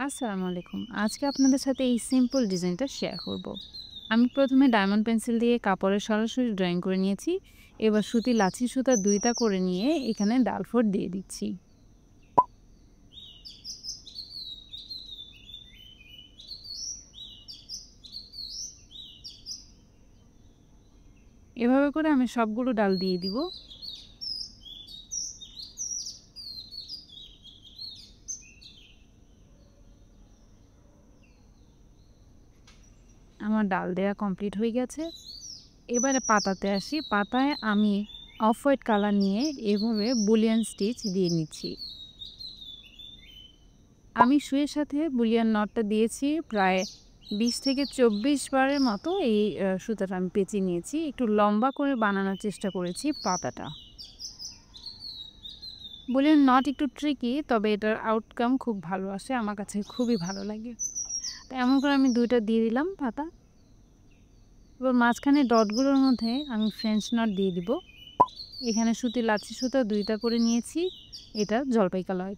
আসসালামু আলাইকুম। আজকে আপনাদের সাথে এই সিম্পল ডিজাইনটা শেয়ার করব। আমি প্রথমে ডায়মন্ড পেন্সিল দিয়ে কাপড়ে সরাসরি ড্রয়িং করে নিয়েছি। এবার সুতি লাচি সুতা ২ টা করে নিয়ে এখানে ডালফোর দিয়ে দিচ্ছি। এভাবে করে আমি সবগুলো ডাল দিয়ে দিব। আমার ডাল দেয়া কমপ্লিট হয়ে গেছে। এবারে পাতাতে আসি। পাতায় আমি অফ হোয়াইট কালার নিয়ে এভাবে বুলিয়ান স্টিচ দিয়ে নিচ্ছি। আমি সুইয়ের সাথে বুলিয়ান নটটা দিয়েছি প্রায় ২০ থেকে ২৪ বারের মতো এই সুতাটা আমি পেঁচিয়ে নিয়েছি। একটু লম্বা করে বানানোর চেষ্টা করেছি পাতাটা। বুলিয়ান নট একটু ট্রিকি, তবে এটার আউটকাম খুব ভালো আসে। আমার কাছে খুবই ভালো লাগে। তো এমন করে আমি ২ টা দিয়ে দিলাম পাতা। এবার মাঝখানে ডটগুলোর মধ্যে আমি ফ্রেঞ্চ নট দিয়ে দিব। এখানে সুতির লাচ্ছি সুতা ২ টা করে নিয়েছি। এটা জলপাই কালার।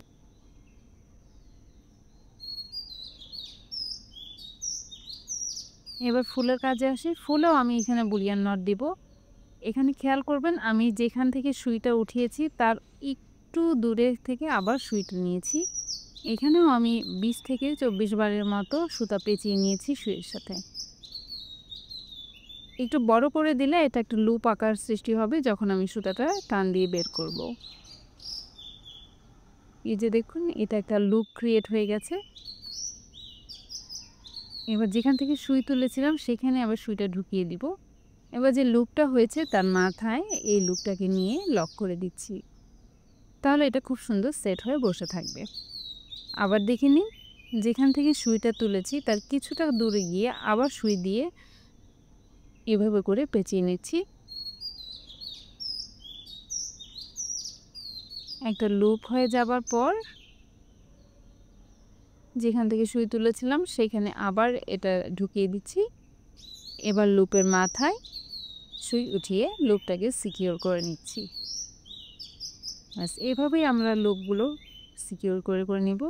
এবার ফুলের কাজে আসি। ফুলেও আমি এখানে বুলিয়ান নট দিব। এখানে খেয়াল করবেন আমি যেখান থেকে সুইটা উঠিয়েছি তার একটু দূরে থেকে আবার সুইটা নিয়েছি। এখানেও আমি ২০ থেকে ২৪ বারের মতো সুতা পেঁচিয়ে নিয়েছি সুইয়ের সাথে। একটু বড় করে দিলে এটা একটা লুপ আকার সৃষ্টি হবে যখন আমি সুতাটা টান দিয়ে বের করব। এই যে দেখুন, এটা একটা লুপ ক্রিয়েট হয়ে গেছে। এবার যেখান থেকে সুই তুলেছিলাম সেখানে আবার সুইটা ঢুকিয়ে দিব। এবার যে লুপটা হয়েছে তার মাথায় এই লুপটাকে নিয়ে লক করে দিচ্ছি। তাহলে এটা খুব সুন্দর সেট হয়ে বসে থাকবে। আবার দেখে নিন, যেখান থেকে সুইটা তুলেছি তার কিছুটা দূরে গিয়ে আবার সুই দিয়ে এভাবে করে পেঁচিয়ে নিচ্ছি। একটা লুপ হয়ে যাবার পর যেখান থেকে সুই তুলেছিলাম সেখানে আবার এটা ঢুকিয়ে দিচ্ছি। এবার লুপের মাথায় সুই উঠিয়ে লুপটাকে সিকিউর করে নিচ্ছি। ব্যাস এভাবেই আমরা লুপগুলো সিকিউর করে নিব।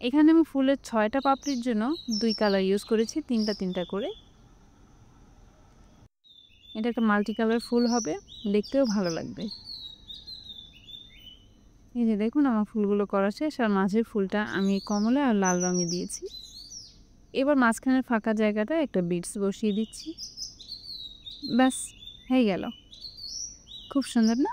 এখানে আমি ফুলের ৬টা পাপড়ির জন্য ২ কালার ইউজ করেছি, ৩টা করে। এটা একটা মাল্টি কালার ফুল হবে, দেখতেও ভালো লাগবে। এই যে দেখুন, আমার ফুলগুলো করা শেষ। আর মাঝের ফুলটা আমি কমলা আর লাল রঙে দিয়েছি। এবার মাঝখানের ফাঁকা জায়গাটা একটা বিটস বসিয়ে দিচ্ছি। ব্যাস হয়ে গেল। খুব সুন্দর না?